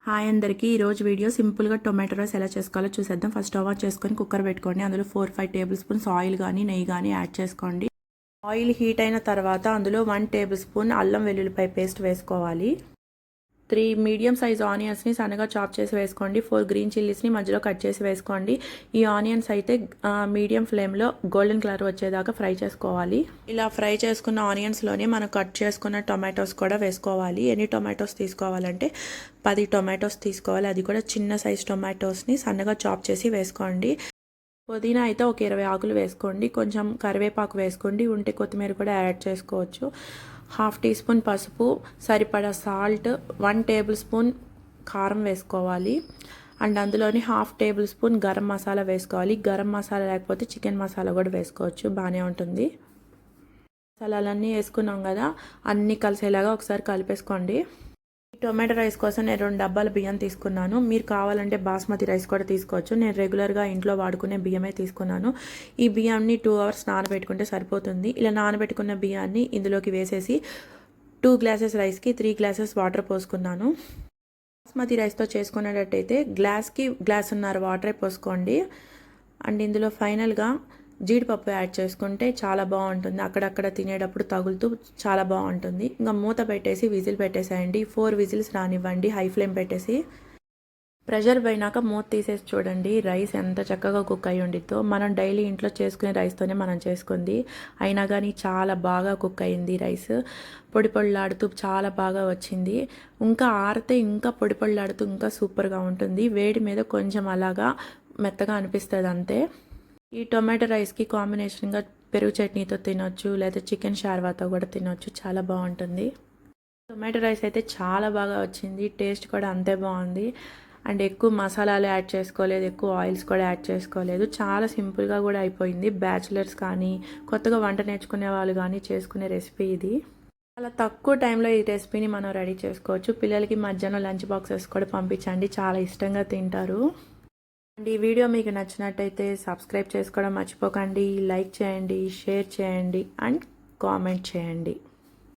Hi అందరికీ ఈరోజు video సింపుల్గా టొమాటో రైస్ ఎలా చేసుకోవాలో చూసేద్దాం. ఫస్ట్ స్టవ్ ఆన్ చేసుకొని కుక్కర్ పెట్టుకోండి. అందులో 4-5 టేబుల్ స్పూన్స్ ఆయిల్ కానీ నెయ్యి కానీ యాడ్ చేసుకోండి. ఆయిల్ హీట్ అయిన తర్వాత అందులో 1 టేబుల్ స్పూన్ అల్లం వెల్లుల్లిపాయ పేస్ట్ వేసుకోవాలి. 3 మీడియం సైజ్ ఆనియన్స్ని సన్నగా చాప్ చేసి వేసుకోండి. 4 గ్రీన్ చిల్లీస్ని మధ్యలో కట్ చేసి వేసుకోండి. ఈ ఆనియన్స్ అయితే మీడియం ఫ్లేమ్లో గోల్డెన్ కలర్ వచ్చేదాకా ఫ్రై చేసుకోవాలి. ఇలా ఫ్రై చేసుకున్న ఆనియన్స్లోనే మనం కట్ చేసుకున్న టొమాటోస్ కూడా వేసుకోవాలి. ఎన్ని టొమాటోస్ తీసుకోవాలంటే 10 టొమాటోస్ తీసుకోవాలి. అది కూడా చిన్న సైజ్ టొమాటోస్ని సన్నగా చాప్ చేసి వేసుకోండి. పుదీనా అయితే ఒక 20 ఆకులు వేసుకోండి. కొంచెం కరివేపాకు వేసుకోండి. ఉంటే కొత్తిమీర కూడా యాడ్ చేసుకోవచ్చు. 1/2 టీ స్పూన్ పసుపు, సరిపడా సాల్ట్, 1 టేబుల్ స్పూన్ కారం వేసుకోవాలి. అండ్ అందులోని 1/2 టేబుల్ స్పూన్ గరం మసాలా వేసుకోవాలి. గరం మసాలా లేకపోతే చికెన్ మసాలా కూడా వేసుకోవచ్చు, బాగానే ఉంటుంది. మసాలాలన్నీ వేసుకున్నాం కదా, అన్నీ కలిసేలాగా ఒకసారి కలిపేసుకోండి. టొమాటో రైస్ కోసం నేను 2 డబ్బాల బియ్యం తీసుకున్నాను. మీరు కావాలంటే బాస్మతి రైస్ కూడా తీసుకోవచ్చు. నేను రెగ్యులర్గా ఇంట్లో వాడుకునే బియ్యమే తీసుకున్నాను. ఈ బియ్యాన్ని 2 అవర్స్ నానబెట్టుకుంటే సరిపోతుంది. ఇలా నానబెట్టుకున్న బియ్యాన్ని ఇందులోకి వేసేసి 2 గ్లాసెస్ రైస్కి 3 గ్లాసెస్ వాటర్ పోసుకున్నాను. బాస్మతి రైస్తో చేసుకునేటట్టయితే గ్లాస్కి గ్లాసున్నర వాటరే పోసుకోండి. అండ్ ఇందులో ఫైనల్గా జీడిపప్పు యాడ్ చేసుకుంటే చాలా బాగుంటుంది. అక్కడక్కడ తినేటప్పుడు తగులుతూ చాలా బాగుంటుంది. ఇంకా మూత పెట్టేసి విజిల్ పెట్టేసేయండి. 4 విజిల్స్ రానివ్వండి హై ఫ్లేమ్ పెట్టేసి. ప్రెషర్ పోయినాక మూత తీసేసి చూడండి రైస్ ఎంత చక్కగా కుక్ అయ్యి ఉండిద్దో. మనం డైలీ ఇంట్లో చేసుకునే రైస్తోనే మనం చేసుకుంది, అయినా కానీ చాలా బాగా కుక్ అయింది రైస్. పొడి పొడిలాడుతూ చాలా బాగా వచ్చింది. ఇంకా ఆరితే ఇంకా పొడి పొడిలాడుతూ ఇంకా సూపర్గా ఉంటుంది. వేడి మీద కొంచెం అలాగా మెత్తగా అనిపిస్తుంది అంతే. ఈ టొమాటో రైస్కి కాంబినేషన్గా పెరుగు చట్నీతో తినొచ్చు, లేదా చికెన్ షార్వాతో కూడా తినొచ్చు, చాలా బాగుంటుంది. టొమాటో రైస్ అయితే చాలా బాగా వచ్చింది. టేస్ట్ కూడా అంతే బాగుంది. అండ్ ఎక్కువ మసాలాలు యాడ్ చేసుకోలేదు, ఎక్కువ ఆయిల్స్ కూడా యాడ్ చేసుకోలేదు. చాలా సింపుల్గా కూడా అయిపోయింది. బ్యాచిలర్స్ కానీ కొత్తగా వంట నేర్చుకునే వాళ్ళు కానీ చేసుకునే రెసిపీ ఇది. చాలా తక్కువ టైంలో ఈ రెసిపీని మనం రెడీ చేసుకోవచ్చు. పిల్లలకి మధ్యాహ్నం లంచ్ బాక్సెస్ కూడా పంపించండి, చాలా ఇష్టంగా తింటారు. అండ్ ఈ వీడియో మీకు నచ్చినట్టయితే సబ్స్క్రైబ్ చేసుకోవడం మర్చిపోకండి. లైక్ చేయండి, షేర్ చేయండి అండ్ కామెంట్ చేయండి.